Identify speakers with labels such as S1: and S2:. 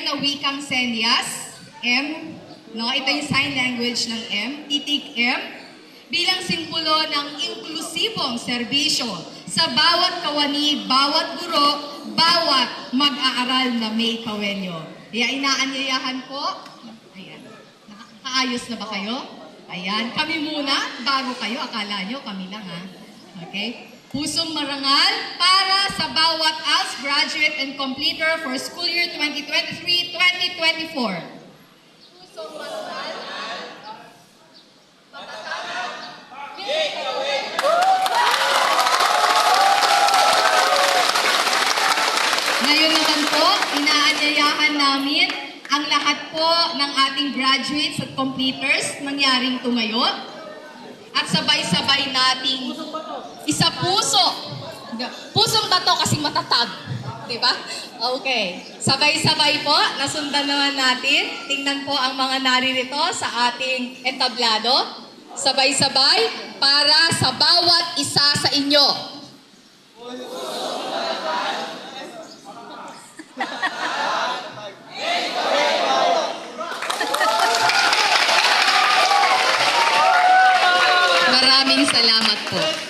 S1: na wikang senyas, M, no? Ito yung sign language ng M, titik M, bilang simbolo ng inklusibong serbisyo sa bawat kawani, bawat guro, bawat mag-aaral na may kawenyo. Kaya inaanyayahan po, ayan, nakakaayos na ba kayo? Ayan, kami muna, bago kayo, akala nyo, kami lang ha. Okay? Pusong marangal para sa bawat ALS graduate and completer for school year 2023-2024. Pusong marangal. Ngayon naman po, inaanyayahan namin ang lahat po ng ating graduates at completers nangyaring tumayo at sabay-sabay nating isa puso. Pusong bato kasi matatag. Diba? Okay. Sabay-sabay po, nasundan naman natin. Tingnan po ang mga naririto sa ating entablado. Sabay-sabay para sa bawat isa sa inyo. Maraming salamat po.